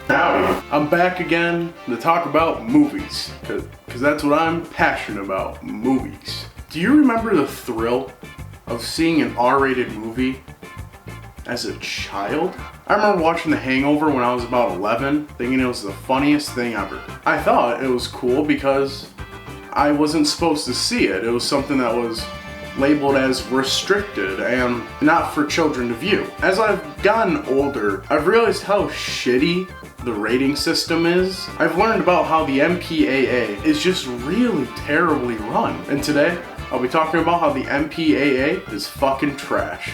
Howdy. I'm back again to talk about movies, because that's what I'm passionate about, movies. Do you remember the thrill of seeing an R-rated movie as a child? I remember watching The Hangover when I was about 11, thinking it was the funniest thing ever. I thought it was cool because I wasn't supposed to see it. It was something that was labeled as restricted and not for children to view. As I've gotten older, I've realized how shitty the rating system is. I've learned about how the MPAA is just really terribly run. And today, I'll be talking about how the MPAA is fucking trash.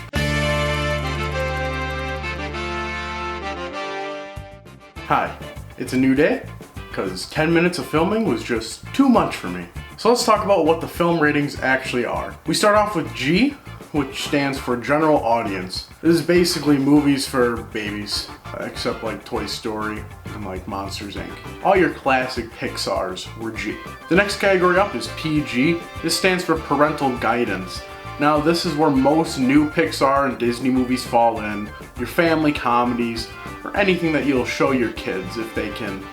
Hi, it's a new day, because 10 minutes of filming was just too much for me. So let's talk about what the film ratings actually are. We start off with G, which stands for General Audience. This is basically movies for babies, except like Toy Story and like Monsters Inc. All your classic Pixars were G. The next category up is PG. This stands for Parental Guidance. Now this is where most new Pixar and Disney movies fall in, your family comedies, or anything that you'll show your kids if they can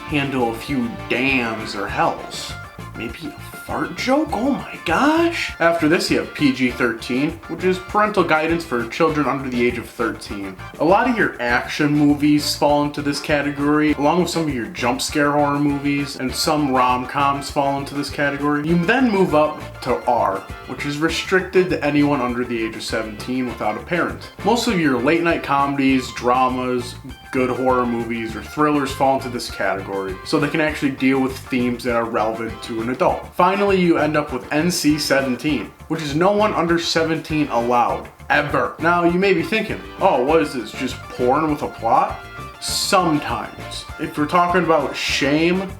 handle a few dams or hells. Maybe a fart joke? Oh my gosh! After this you have PG-13, which is parental guidance for children under the age of 13. A lot of your action movies fall into this category, along with some of your jump scare horror movies, and some rom-coms fall into this category. You then move up to R, which is restricted to anyone under the age of 17 without a parent. Most of your late night comedies, dramas, good horror movies, or thrillers fall into this category, so they can actually deal with themes that are relevant to an adult. Finally, you end up with NC-17, which is no one under 17 allowed, ever. Now, you may be thinking, oh, what is this, just porn with a plot? Sometimes. If we're talking about shame,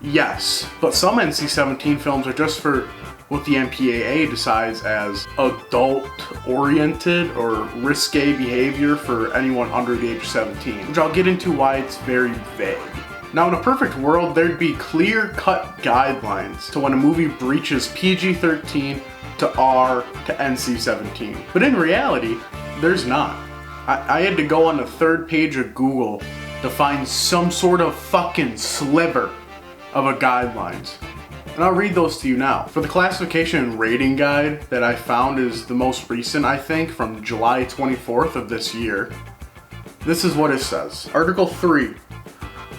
yes, but some NC-17 films are just for what the MPAA decides as adult-oriented or risque behavior for anyone under the age of 17, which I'll get into why it's very vague. Now, in a perfect world, there'd be clear-cut guidelines to when a movie breaches PG-13 to R to NC-17. But in reality, there's not. I had to go on the third page of Google to find some sort of fucking sliver of a guidelines. And I'll read those to you now. For the classification and rating guide that I found is the most recent, I think, from July 24th of this year, this is what it says. Article 3.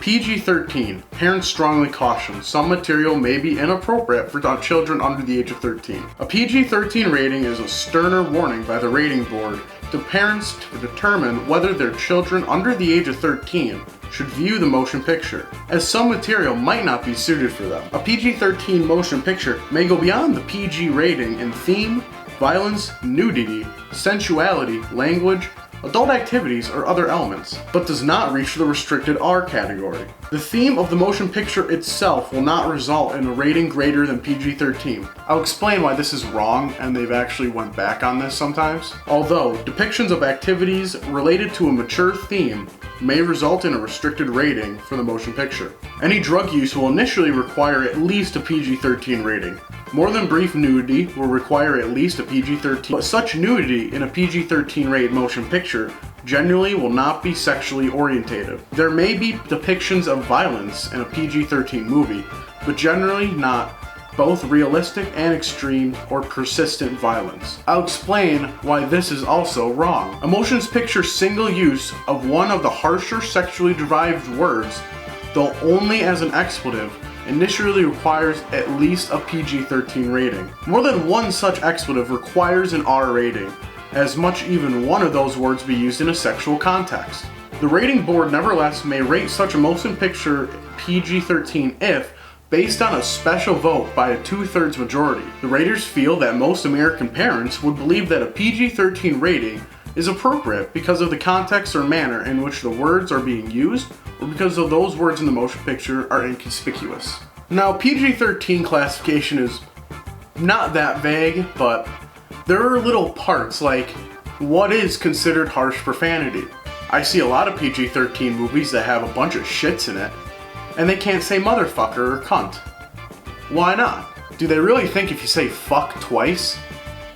PG-13. Parents strongly caution some material may be inappropriate for children under the age of 13. A PG-13 rating is a sterner warning by the rating board to parents to determine whether their children under the age of 13 should view the motion picture, as some material might not be suited for them. A PG-13 motion picture may go beyond the PG rating in theme, violence, nudity, sensuality, language, adult activities, or other elements, but does not reach the restricted R category. The theme of the motion picture itself will not result in a rating greater than PG-13. I'll explain why this is wrong, and they've actually went back on this sometimes. Although, depictions of activities related to a mature theme may result in a restricted rating for the motion picture. Any drug use will initially require at least a PG-13 rating. More than brief nudity will require at least a PG-13, but such nudity in a PG-13 rated motion picture generally will not be sexually orientated. There may be depictions of violence in a PG-13 movie, but generally not both realistic and extreme or persistent violence. I'll explain why this is also wrong. A motion picture single use of one of the harsher sexually derived words, though only as an expletive, initially requires at least a PG-13 rating. More than one such expletive requires an R rating, as much even one of those words be used in a sexual context. The rating board nevertheless may rate such a motion picture PG-13 if, based on a special vote by a 2/3 majority, the raters feel that most American parents would believe that a PG-13 rating is appropriate because of the context or manner in which the words are being used, or because of those words in the motion picture are inconspicuous. Now, PG-13 classification is not that vague, but there are little parts like what is considered harsh profanity. I see a lot of PG-13 movies that have a bunch of shits in it, and they can't say motherfucker or cunt. Why not? Do they really think if you say fuck twice,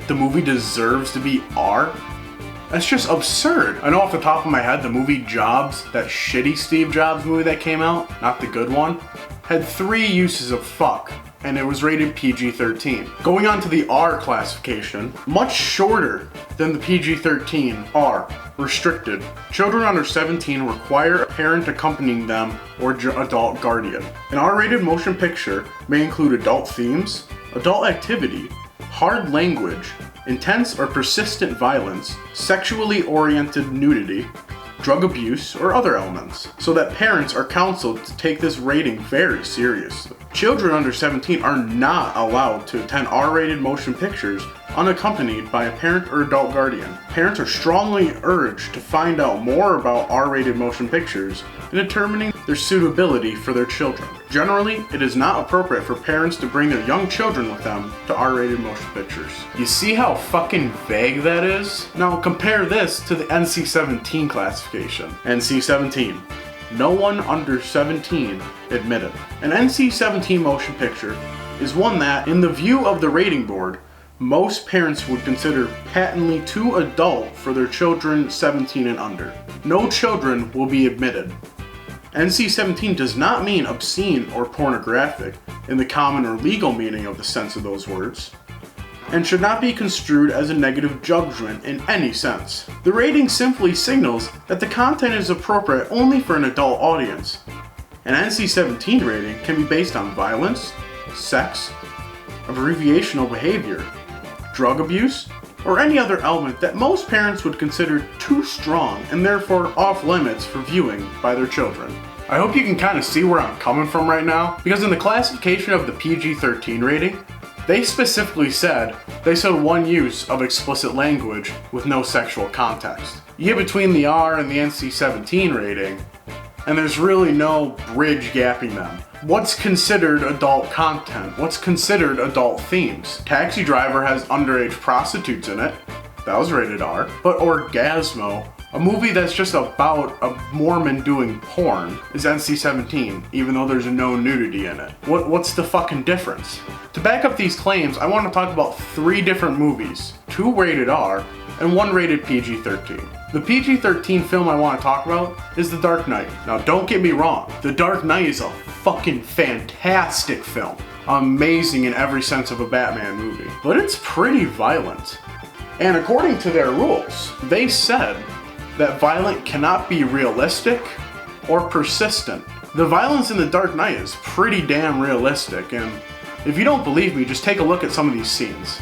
the movie deserves to be R? That's just absurd. I know off the top of my head, the movie Jobs, that shitty Steve Jobs movie that came out, not the good one, had 3 uses of fuck, and it was rated PG-13. Going on to the R classification, much shorter than the PG-13 R, restricted. Children under 17 require a parent accompanying them or adult guardian. An R-rated motion picture may include adult themes, adult activity, hard language, intense or persistent violence, sexually oriented nudity, drug abuse, or other elements, so that parents are counseled to take this rating very seriously. Children under 17 are not allowed to attend R-rated motion pictures unaccompanied by a parent or adult guardian. Parents are strongly urged to find out more about R-rated motion pictures in determining their suitability for their children. Generally, it is not appropriate for parents to bring their young children with them to R-rated motion pictures. You see how fucking vague that is? Now compare this to the NC-17 classification. NC-17. No one under 17 admitted. An NC-17 motion picture is one that, in the view of the rating board, most parents would consider patently too adult for their children 17 and under. No children will be admitted. NC-17 does not mean obscene or pornographic in the common or legal meaning of the sense of those words, and should not be construed as a negative judgment in any sense. The rating simply signals that the content is appropriate only for an adult audience. An NC-17 rating can be based on violence, sex, abbreviational behavior, drug abuse, or any other element that most parents would consider too strong and therefore off limits for viewing by their children. I hope you can kind of see where I'm coming from right now, because in the classification of the PG-13 rating, they specifically said they saw one use of explicit language with no sexual context. You get between the R and the NC-17 rating, and there's really no bridge gapping them. What's considered adult content? What's considered adult themes? Taxi Driver has underage prostitutes in it. That was rated R. But Orgasmo, a movie that's just about a Mormon doing porn, is NC-17, even though there's no nudity in it. What's the fucking difference? To back up these claims, I want to talk about 3 different movies, 2 rated R and 1 rated PG-13. The PG-13 film I want to talk about is The Dark Knight. Now don't get me wrong, The Dark Knight is a fucking fantastic film. Amazing in every sense of a Batman movie. But it's pretty violent. And according to their rules, they said that violence cannot be realistic or persistent. The violence in The Dark Knight is pretty damn realistic, and if you don't believe me, just take a look at some of these scenes.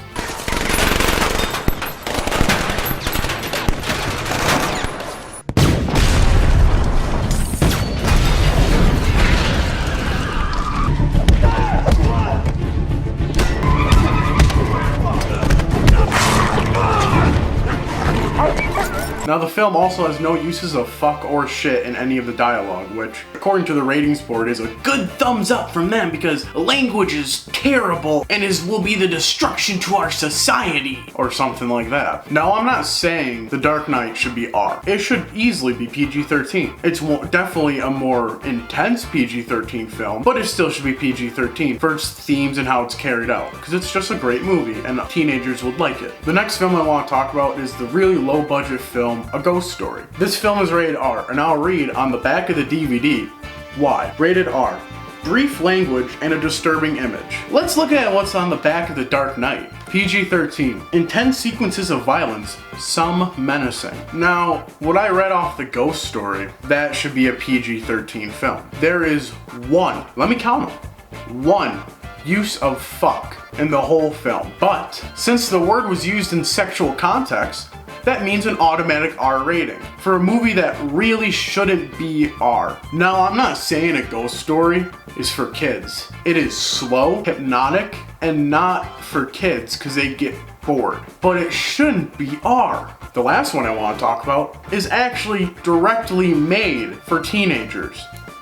Now the film also has no uses of fuck or shit in any of the dialogue, which, according to the ratings board, is a good thumbs up from them because language is terrible and will be the destruction to our society, or something like that. Now I'm not saying The Dark Knight should be R. It should easily be PG-13. It's definitely a more intense PG-13 film, but it still should be PG-13 for its themes and how it's carried out, because it's just a great movie and teenagers would like it. The next film I want to talk about is the really low budget film A Ghost Story. This film is rated R, and I'll read on the back of the DVD why. Rated R. Brief language and a disturbing image. Let's look at what's on the back of The Dark Knight. PG-13. Intense sequences of violence, some menacing. Now, what I read off The Ghost Story, that should be a PG-13 film. There is one, let me count them, one use of fuck in the whole film. But since the word was used in sexual context, that means an automatic R rating for a movie that really shouldn't be R. Now, I'm not saying A Ghost Story is for kids. It is slow, hypnotic, and not for kids because they get bored. But it shouldn't be R. The last one I want to talk about is actually directly made for teenagers.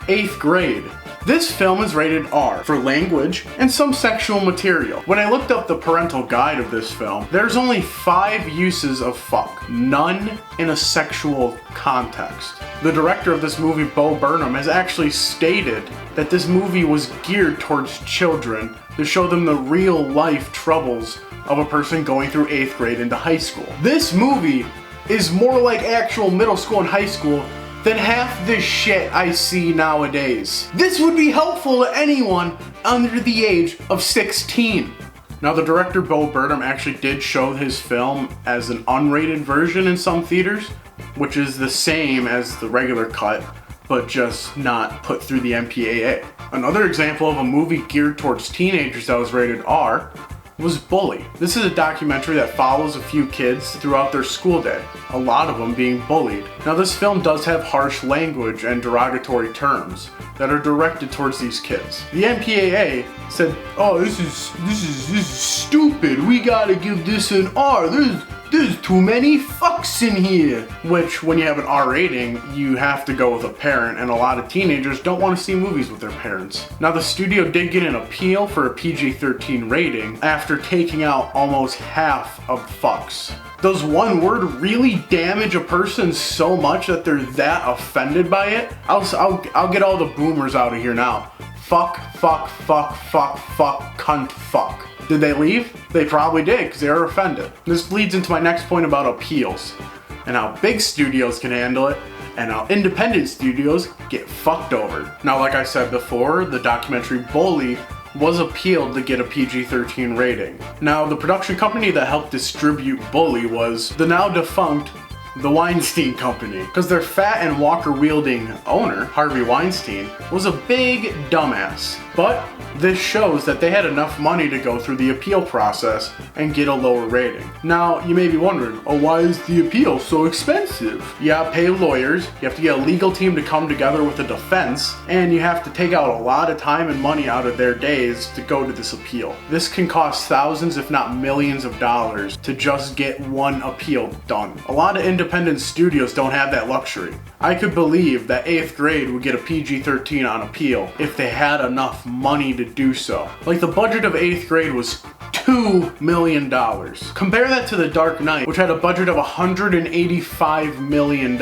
8th grade. This film is rated R for language and some sexual material. When I looked up the parental guide of this film, there's only 5 uses of fuck, none in a sexual context. The director of this movie, Bo Burnham, has actually stated that this movie was geared towards children to show them the real life troubles of a person going through 8th grade into high school. This movie is more like actual middle school and high school than half the shit I see nowadays. This would be helpful to anyone under the age of 16. Now, the director Bo Burnham actually did show his film as an unrated version in some theaters, which is the same as the regular cut, but just not put through the MPAA. Another example of a movie geared towards teenagers that was rated R was Bully. This is a documentary that follows a few kids throughout their school day, a lot of them being bullied. Now, this film does have harsh language and derogatory terms that are directed towards these kids. The MPAA said, "Oh, this is stupid. We gotta give this an R. There's too many fucks in here." Which, when you have an R rating, you have to go with a parent, and a lot of teenagers don't want to see movies with their parents. Now, the studio did get an appeal for a PG-13 rating after taking out almost half of fucks. Does one word really damage a person so much that they're that offended by it? I'll get all the boomers out of here now. Fuck, fuck, fuck, fuck, fuck, cunt, fuck. Did they leave? They probably did, because they were offended. This leads into my next point about appeals, and how big studios can handle it, and how independent studios get fucked over. Now, like I said before, the documentary Bully was appealed to get a PG-13 rating. Now, the production company that helped distribute Bully was the now defunct The Weinstein Company, because their fat and walker-wielding owner, Harvey Weinstein, was a big dumbass. But this shows that they had enough money to go through the appeal process and get a lower rating. Now, you may be wondering, oh, why is the appeal so expensive? You have to pay lawyers, you have to get a legal team to come together with a defense, and you have to take out a lot of time and money out of their days to go to this appeal. This can cost thousands, if not millions of dollars to just get one appeal done. A lot of independent studios don't have that luxury. I could believe that 8th Grade would get a PG-13 on appeal if they had enough money to do so. Like, the budget of 8th Grade was $2 million. Compare that to The Dark Knight, which had a budget of $185 million.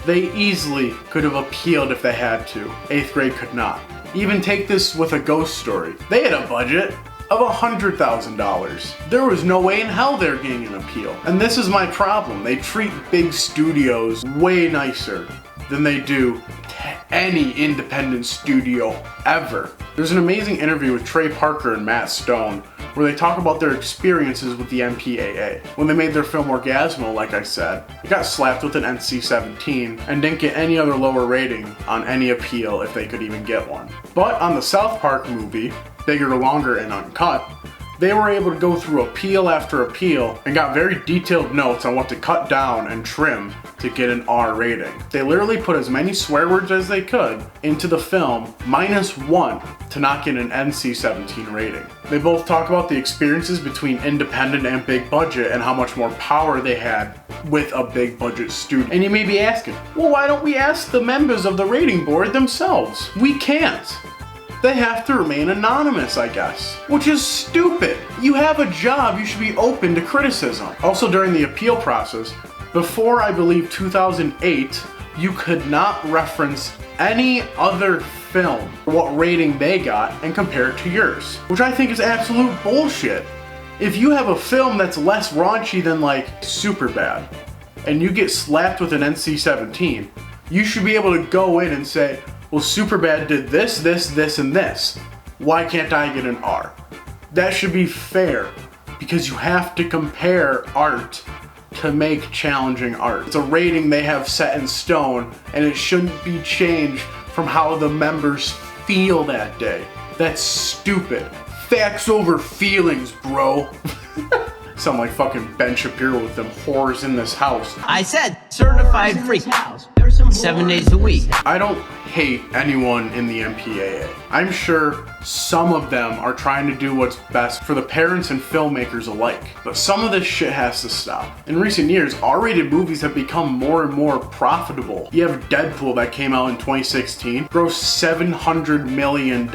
They easily could have appealed if they had to. 8th Grade could not. Even take this with A Ghost Story. They had a budget of $100,000. There was no way in hell they're getting an appeal. And this is my problem. They treat big studios way nicer than they do to any independent studio ever. There's an amazing interview with Trey Parker and Matt Stone where they talk about their experiences with the MPAA. When they made their film Orgasmo, like I said, it got slapped with an NC-17 and didn't get any other lower rating on any appeal if they could even get one. But on the South Park movie, Bigger, Longer, and Uncut, they were able to go through appeal after appeal and got very detailed notes on what to cut down and trim to get an R rating. They literally put as many swear words as they could into the film, -1 to not get an NC-17 rating. They both talk about the experiences between independent and big budget and how much more power they had with a big budget studio. And you may be asking, well, why don't we ask the members of the rating board themselves? We can't. They have to remain anonymous, I guess. Which is stupid. You have a job, you should be open to criticism. Also, during the appeal process, before I believe 2008, you could not reference any other film, what rating they got, and compare it to yours. Which I think is absolute bullshit. If you have a film that's less raunchy than like Superbad, and you get slapped with an NC-17, you should be able to go in and say, well, Superbad did this, this, this, and this. Why can't I get an R? That should be fair, because you have to compare art to make challenging art. It's a rating they have set in stone, and it shouldn't be changed from how the members feel that day. That's stupid. Facts over feelings, bro. Sound like fucking Ben Shapiro with them whores in this house. I said certified freak. 7 days a week. I don't hate anyone in the MPAA. I'm sure some of them are trying to do what's best for the parents and filmmakers alike. But some of this shit has to stop. In recent years, R-rated movies have become more and more profitable. You have Deadpool that came out in 2016, grossed $700 million.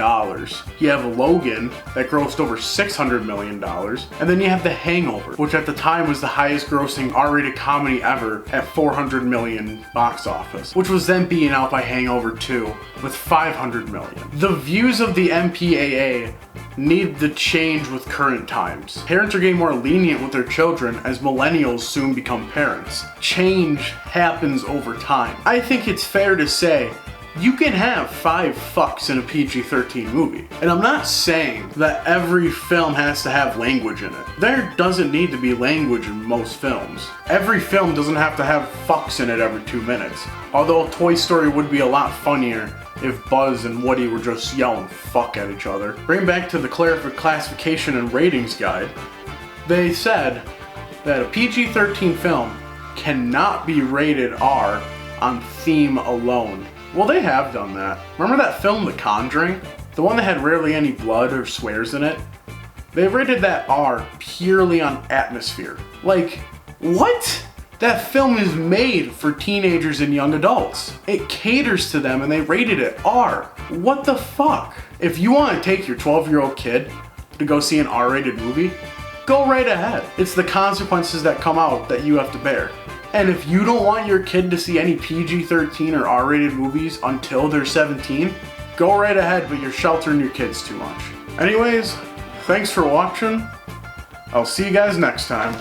You have Logan that grossed over $600 million. And then you have The Hangover, which at the time was the highest grossing R-rated comedy ever at $400 million box office, which was then beaten out by Hangover 2 with $500 million. The views of the MPAA need to change with current times. Parents are getting more lenient with their children as millennials soon become parents. Change happens over time. I think it's fair to say you can have 5 fucks in a PG-13 movie. And I'm not saying that every film has to have language in it. There doesn't need to be language in most films. Every film doesn't have to have fucks in it every 2 minutes. Although Toy Story would be a lot funnier if Buzz and Woody were just yelling fuck at each other. Bring back to the classification and ratings guide. They said that a PG-13 film cannot be rated R on theme alone. Well, they have done that. Remember that film, The Conjuring? The one that had rarely any blood or swears in it? They rated that R purely on atmosphere. Like, what? That film is made for teenagers and young adults. It caters to them and they rated it R. What the fuck? If you want to take your 12-year-old kid to go see an R-rated movie, go right ahead. It's the consequences that come out that you have to bear. And if you don't want your kid to see any PG-13 or R-rated movies until they're 17, go right ahead, but you're sheltering your kids too much. Anyways, thanks for watching. I'll see you guys next time.